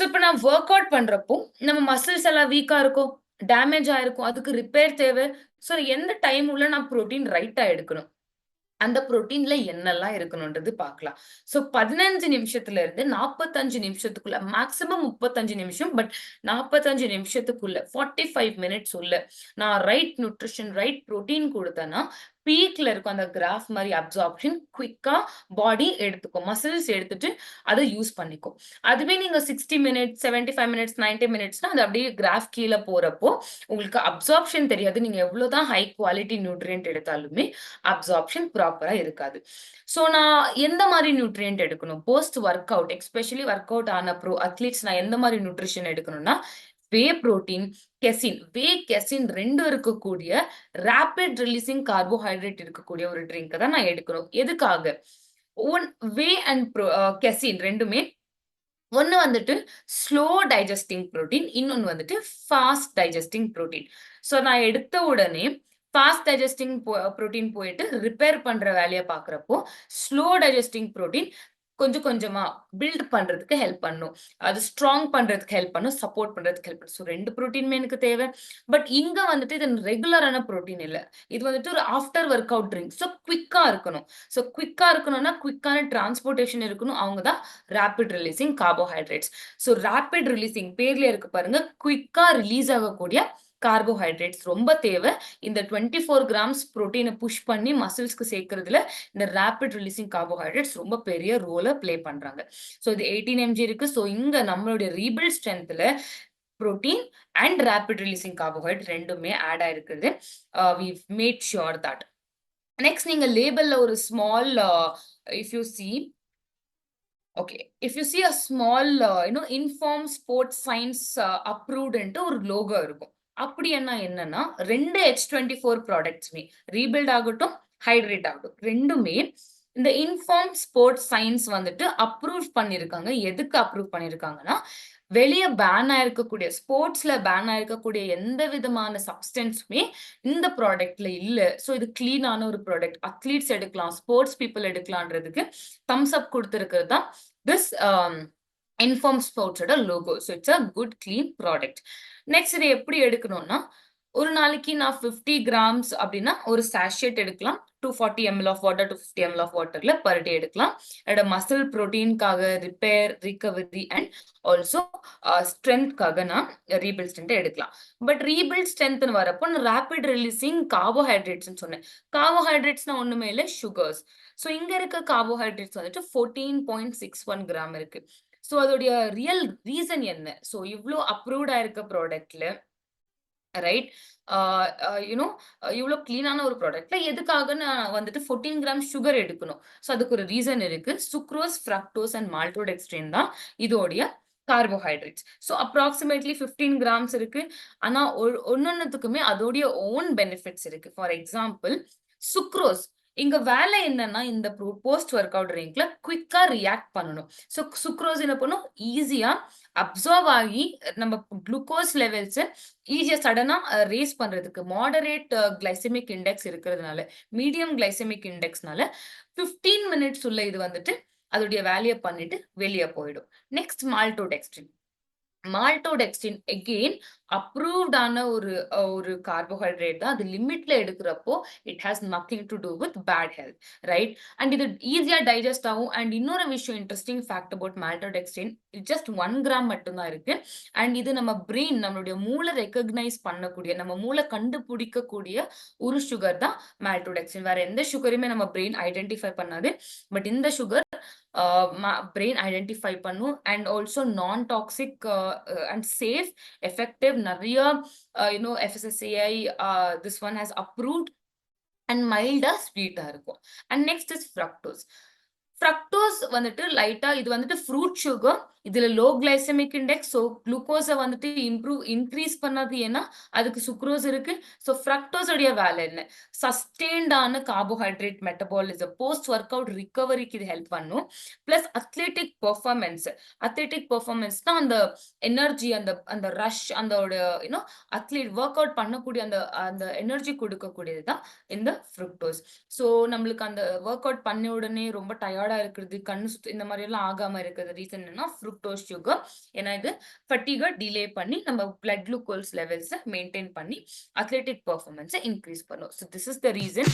இப்ப நான் work out பண்றப்போ, நம்ம மசில்ஸ் எல்லாம் வீக்கா இருக்கும். டேமேஜ் ஆயிருக்கும். அதுக்கு ரிப்பேர் தேவை. எந்த டைம் உள்ள நான் புரோட்டீன் ரைட்டா எடுக்கணும்? அந்த புரோட்டீன்ல என்னெல்லாம் இருக்கணும்ன்றது பார்க்கலாம். 15 நிமிஷத்துல இருந்து 45 நிமிஷத்துக்குள்ள மேக்ஸிமம் 35 நிமிஷம். பட் 45 நிமிஷத்துக்குள்ள 45 மினிட்ஸ் உள்ள நான் ரைட் நியூட்ரிஷன், ரைட் புரோட்டீன் குடுத்தேன்னா, பீக்ல இருக்கும் அந்த கிராஃப் மாரி அப்சார்ப்ஷன் குயிக்கா பாடி எடுத்துக்கும். மசில்ஸ் எடுத்துட்டு அத யூஸ் பண்ணிக்கும். அதுவே நீங்க 60 மினிட்ஸ், 75 மினிட்ஸ், 90 மினிட்ஸ்னா அது அப்படியே கிராஃப் கீழ போறப்போ, உங்களுக்கு அப்சார்ப்ஷன் தெரியாது. நீங்க எவ்வளோதான் ஹை குவாலிட்டி நியூட்ரியன்ட் எடுத்தாலுமே, அப்சார்ப்ஷன் ப்ராப்பரா இருக்காது. நான் எந்த மாரி நியூட்ரியன்ட் எடுக்கணும்? Post work out especially work out ஆன அத்லீட்ஸ் நான் எந்த மாரி நியூட்ரிஷன் எடுக்கணும்னா, வே புரோட்டீன், கெசின். வே, கெசின் 2 இருக்கக்கூடிய ராபிட் ரிலீசிங் கார்போஹைட்ரேட் இருக்கக்கூடிய ஒரு ட்ரிங்க் தான் நான் எடுக்கணும். எதுக்காக? ஒன் வே அண்ட் கெசின் 2மே ஒண்ணு வந்துட்டு ஸ்லோ டைஜஸ்டிங் புரோட்டீன். இன்னொன்னு வந்துட்டு ஃபாஸ்ட் டைஜஸ்டிங் புரோட்டீன். நான் எடுத்த உடனே ஃபாஸ்ட் டைஜஸ்டிங் புரோட்டீன் போயிட்டு ரிப்பேர் பண்ற வேலைய பார்க்குறப்போ, ஸ்லோ டைஜஸ்டிங் புரோட்டீன் கொஞ்சம் கொஞ்சமா பில்ட் பண்றதுக்கு ஹெல்ப் பண்ணும். அது ஸ்ட்ராங் பண்றதுக்கு ஹெல்ப் பண்ணும். சப்போர்ட் பண்றதுக்கு ஹெல்ப் பண்ணும். 2 புரோட்டீனுமே எனக்கு தேவை. பட் இங்க வந்துட்டு இது ரெகுலரான புரோட்டீன் இல்ல. இது வந்துட்டு ஒரு ஆஃப்டர் வொர்க் அவுட் ட்ரிங்க். குயிக்கா இருக்கணும். குயிக்கா இருக்கணும்னா, குயிக்கான டிரான்ஸ்போர்டேஷன் இருக்கணும். அவங்க தான் rapid releasing carbohydrates. Rapid releasing பேர்லயே இருக்கு பாருங்க. குயிக்கா ரிலீஸ் ஆகக்கூடிய கார்போஹைட்ரேட்ஸ் ரொம்ப தேவை. இந்த 24 கிராம்ஸ் புரோட்டீன புஷ் பண்ணி மசில்ஸ்க்கு சேர்க்கிறதுல இந்த ராபிட் ரிலீசிங் கார்போஹைட்ரேட்ஸ் ரொம்ப பெரிய ரோல ப்ளே பண்றாங்க. இது 18 mg இருக்கு. இங்க நம்மளுடைய ரீபில்ட் ஸ்ட்ரென்த்ல protein and rapid releasing carbohydrate 2மே ஆட் ஆயிருக்குது. We've made sure that. Next நீங்க லேபல்ல ஒரு small if you see if you see a small inform sports science approved ன்ட்டு ஒரு லோகோ இருக்கும். அப்படின்னா என்னன்னா 2 H24 ப்ராடக்ட்ஸ்மே ரீபில்ட் ஆகட்டும், ஹைட்ரேட் ஆகட்டும் 2மே இந்த இன்ஃபார்ம் ஸ்போர்ட்ஸ் சயின்ஸ் வந்துட்டு அப்ரூவ் பண்ணியிருக்காங்க. எதுக்கு அப்ரூவ் பண்ணியிருக்காங்கன்னா, வெளிய பேன் ஆயிருக்கக்கூடிய ஸ்போர்ட்ஸ்ல பேன் ஆயிருக்கக்கூடிய எந்த விதமான சப்ஸ்டன்ஸுமே இந்த ப்ராடக்ட்ல இல்ல. இது கிளீனான ஒரு ப்ராடக்ட். அத்லீட்ஸ் எடுக்கலாம், ஸ்போர்ட்ஸ் பீப்பிள் எடுக்கலான்றதுக்கு தம்ஸ் அப் குடுத்திருக்கிறது தான் this Inform Sports ஓட logo. It's a good clean product. Next இதை எப்படி எடுக்கணும்னா, ஒரு நாளைக்கு நான் 50 கிராம்ஸ் அப்படின்னா ஒரு சாஷெட் எடுக்கலாம். 240 ml of water, 250 ml of வாட்டர்ல பர் டே எடுக்கலாம். என்னோட மசில் புரோட்டீன்காக, ரிப்பேர், ரிகவரி அண்ட் ஆல்சோ ஸ்ட்ரென்த்காக நான் ரீபில்ட் ஸ்ட்ரென்த் எடுக்கலாம். பட் ரீபில்ட் ஸ்ட்ரென்த்னு வரப்போ நான் ரேபிட் ரிலீசிங் கார்போஹைட்ரேட்ஸ்னு சொன்னேன். கார்போஹைட்ரேட்ஸ்னா ஒண்ணுமே இல்லை, சுகர்ஸ். இங்க இருக்க கார்போஹைட்ரேட்ஸ் வந்துட்டு 14.61 கிராம் இருக்கு. அதோடைய ரியல் ரீசன் என்ன? இவ்ளோ அப்ரூவ்ட் ஆயிருக்க ப்ராடக்ட்ல ரைட் யூனோ இவ்ளோ கிளீனான ஒரு ப்ராடக்ட்ல எதுக்காக நான் வந்துட்டு 14 கிராம் சுகர் எடுக்கணும்? அதுக்கு ஒரு ரீசன் இருக்கு. சுக்ரோஸ், ஃப்ரக்டோஸ் அண்ட் மால்டோடெக்ஸ்ட்ரின் தான் இதோடைய கார்போஹைட்ரேட்ஸ். அப்ராக்சிமேட்லி 15 கிராம்ஸ் இருக்கு. ஆனா ஒன்னொன்னுத்துக்குமே அதோடைய ஓன் பெனிஃபிட்ஸ் இருக்கு. ஃபார் எக்ஸாம்பிள், சுக்ரோஸ் இங்க வேலை என்னன்னா, இந்த போஸ்ட் ஒர்க் அவுட் ட்ரிங்க்ல குயிக்கா ரியாக்ட் பண்ணணும். சுக்ரோஸ் என்ன பண்ணும்? ஈஸியா அப்சார்ப் ஆகி நம்ம குளுக்கோஸ் லெவல்ஸ் ஈஸியா சடனா ரேஸ் பண்றதுக்கு மாடரேட் கிளைசெமிக் இண்டெக்ஸ் இருக்கிறதுனால, மீடியம் கிளைசெமிக் இண்டெக்ஸ்னால 15 மினிட்ஸ் உள்ள இது வந்துட்டு அதோடைய வேலைய பண்ணிட்டு வெளிய போயிடும். Next maltodextrin. Maltodextrin again approved ஆன ஒரு கார்போஹைட்ரேட் தான். அது லிமிட்ல எடுக்கிறப்போ it has nothing to do with bad health, right? And இது ஈஸியா டைஜஸ்ட் ஆகும். அண்ட் இன்னொரு விஷயம், interesting fact about maltodextrin, just 1 gram மட்டும்தான் இருக்கு. அண்ட் இது நம்ம பிரெயின், நம்மளுடைய மூளை ரெக்கக்னைஸ் பண்ணக்கூடிய, நம்ம மூளை கண்டுபிடிக்கக்கூடிய ஒரு சுகர் தான் மால்டோடெக்ஸ்டின். வேற எந்த சுகருமே நம்ம பிரெயின் ஐடென்டிஃபை பண்ணாது. பட் இந்த சுகர் brain identify பண்ணும். and also non-toxic and safe, effective நிறைய FSSAI this one has approved and mild sweet இருக்கும். and next is fructose. Fructose வந்துட்டு லைட்டா இது வந்துட்டு ஃப்ரூட் சுகர். இதுல லோ கிளைசெமிக் இண்டெக்ஸ். குளுக்கோஸை வந்துட்டு இன்க்ரீஸ் பண்ணது ஏன்னா அதுக்கு சுக்ரோஸ் இருக்கு. ஃப்ரக்டோஸ் உடைய வேலை என்ன? சஸ்டெயின்டான carbohydrate metabolism, post workout ரிகவரிக்கு இது ஹெல்ப் பண்ணும். Plus athletic performance. அத்லெட்டிக் பெர்ஃபார்மன்ஸ்னா அந்த எனர்ஜி, அந்த ரஷ், அந்த அத்லீட் ஒர்க் அவுட் பண்ணக்கூடிய அந்த எனர்ஜி கொடுக்கக்கூடியது தான் இந்த ஃப்ரக்டோஸ். நம்மளுக்கு அந்த ஒர்க் அவுட் பண்ண உடனே ரொம்ப டயர்டா டயர்டா இருக்கிறது, கண்ணு சுத்து இந்த மாரி எல்லாம் ஆகாம இருக்கிறது ரீசன் என்னன்னா ஃப்ருக்டோஸ் சுகர். ஏன்னா இது ஃபட்டிக டிலே பண்ணி நம்ம பிளட் குளுக்கோஸ் லெவல்ஸ மெயின்டெயின் பண்ணி அத்லெட்டிக் பெர்ஃபார்மன்ஸ இன்கிரீஸ் பண்ணும். This is the reason